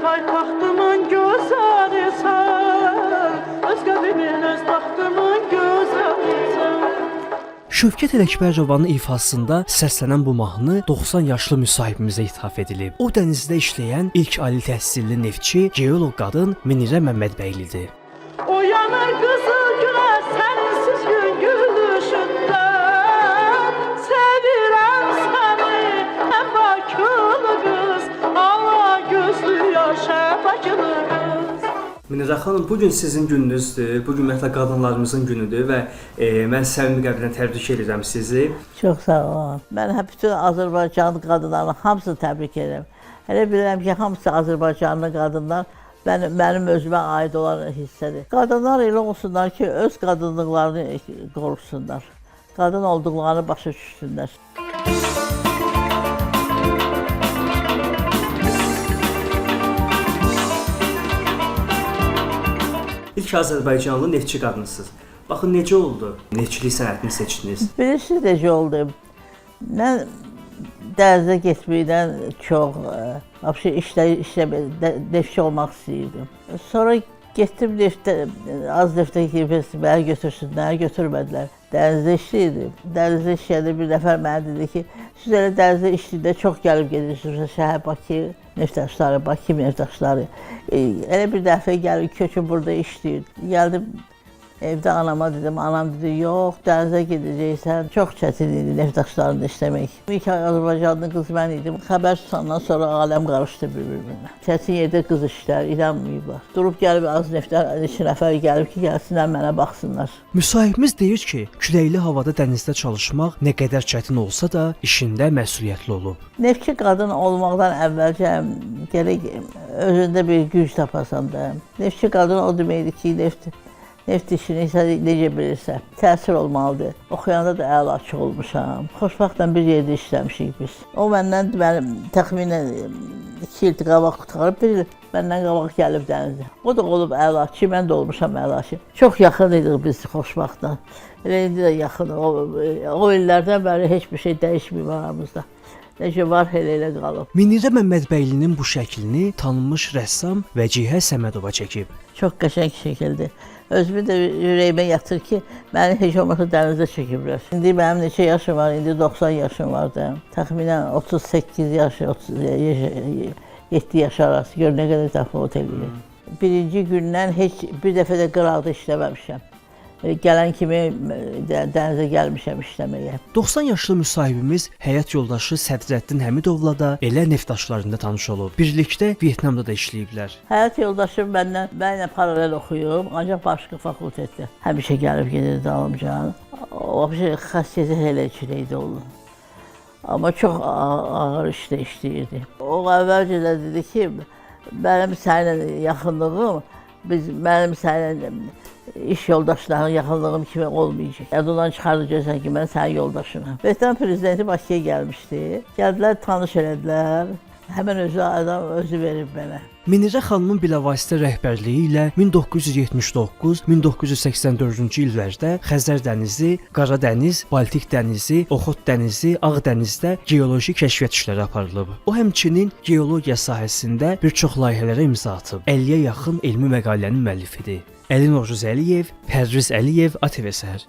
paytaxtımın gözəlisən, öz qədimin öz taxtımın gözəlisən. Şövkət Ələkbərovanın ifasında səslənən bu mahnı 90 yaşlı müsahibimizə ithaf edilib. O dənizdə işləyən ilk ali təhsilli neftçi, geoloq qadın Minirə Məmmədbəylidir. O yanar qızıl gülər sənsiz gün gülüşündən, sevirəm səni ən bakılı qız, ala gözlü yaşa bakılı qız. Minirə xanım, bugün sizin gününüzdür, bugün ümumiyyətlə qadınlarımızın günüdür və mən səmimi qəlbdən təbrik edirəm sizi. Çox sağ olun. Mən bütün Azərbaycanlı qadınların hamısını təbrik edirəm. Elə bilirəm ki, hamısı Azərbaycanlı qadınlar mənim özümə aid olan hissədir. Qadınlar elə olsunlar ki, öz qadınlıqlarını qorusunlar. Qadın olduqlarını başa düşsünlər. İlk Azərbaycanlı neftçi qadınsınız. Baxın necə oldu neftçilik sənətini seçdiniz? Bilirsiniz necə oldu? Mən dənizə getməkdən çox, neftçi olmaq istəyirdim. Sonra getdim az neftə məni götürsünlər, götürmədilər. Dənizdə işləyirdim. Dənizdə işləyəndə bir nəfər mənə dedi ki, siz elə dənizdə işləyəndə çox gəlib gedirsiniz, şəhər Bakı neftdaşları, Bakı neftdaşları. Elə bir dəfə gəlib kökün burada işləyir. Gəldim evdə anama dedim, anam dedi, yox, dənizə gedəcəksən, çox çətin idi neftdaşlarında işləmək. İlk Azərbaycanlı qız mən idim. Xəbər tutandan sonra aləm qarışdı bir-birinə. Çətin yerdə qız işlər, inanmayıblar. Durub gəlib az neftlər, neçə nəfər gəlib ki, gəlsinlər mənə baxsınlar. Müsahibimiz deyir ki, küləkli havada dənizdə çalışmaq nə qədər çətin olsa da, işində məsuliyyətli olub. Neftçi qadın olmaqdan əvvəlcə gərək özündə bir güc tapasan da. Neftçi qadın o deməkdir ki, neft işini necə bilirsə, təsir olmalıdır. Oxuyanda da əlaçı olmuşam. Xoşbəxtlə bir yerdə işləmişik biz. O məndən təxminən 2 il qabaq qutarıb, bir il məndən qabaq gəlib dənizdə. O da olub əlaçı, mən də olmuşam əlaçı. Çox yaxın idik biz xoşbəxtlə. Elə indi də yaxın. O illərdən bəri heç bir şey dəyişməyib aramızda. Necə var, elə qalıb. Minirə Məmmədbəylinin bu şəklini tanınmış rəssam Vəcihə Səmədova çəkib. Çox qəşəng şəkildir. Özümü də ürəyimə yatır ki, məni heç olmasa dənizdə çəkiblər. İndi mənim neçə yaşım var, indi 90 yaşım var da. Təxminən 38 yaş, 7 yaş arası gör nə qədər təfavüt eləyir. Birinci gündən heç bir dəfə də qıraqda işləməmişəm. Gələn kimi dənizə gəlmişəm işləməyə. 90 yaşlı müsahibimiz həyat yoldaşı Sədrəddin Həmidovla da elə neftdaşlarında tanış olub. Birlikdə Vyetnamda da işləyiblər. Həyat yoldaşım mənlə paralel oxuyub, ancaq başqa fakültetdə. Həmişə gəlib gedirdi dalımca. O xəssiyyəti elə içində oldu. Amma çox ağır işlə işləyirdi. O əvvəlcə də dedi ki, mənim səninlə yaxınlığım, mənim səninlə iş yoldaşlarının yaxınlığım kimi olmayacaq. Yadından çıxardacaqsan ki, mən sənin yoldaşınam. Vyetnam prezidenti Bakıya gəlmişdi. Gəldilər, tanış elədilər. Həmən adam özü verib mənə. Minirə xanımın bilavasitə rəhbərliyi ilə 1979-1984-cü illərdə Xəzər dənizi, Qara dəniz, Baltik dənizi, Oxot dənizi, Ağ dənizdə geoloji kəşfiyyat işləri aparılıb. O həmçinin geologiya sahəsində bir çox layihələrə imza atıb. 50-yə yaxın elmi məqalənin müəllifidir. Əlin Oğuz Əliyev, Pərviz Əliyev, ATV Səhər.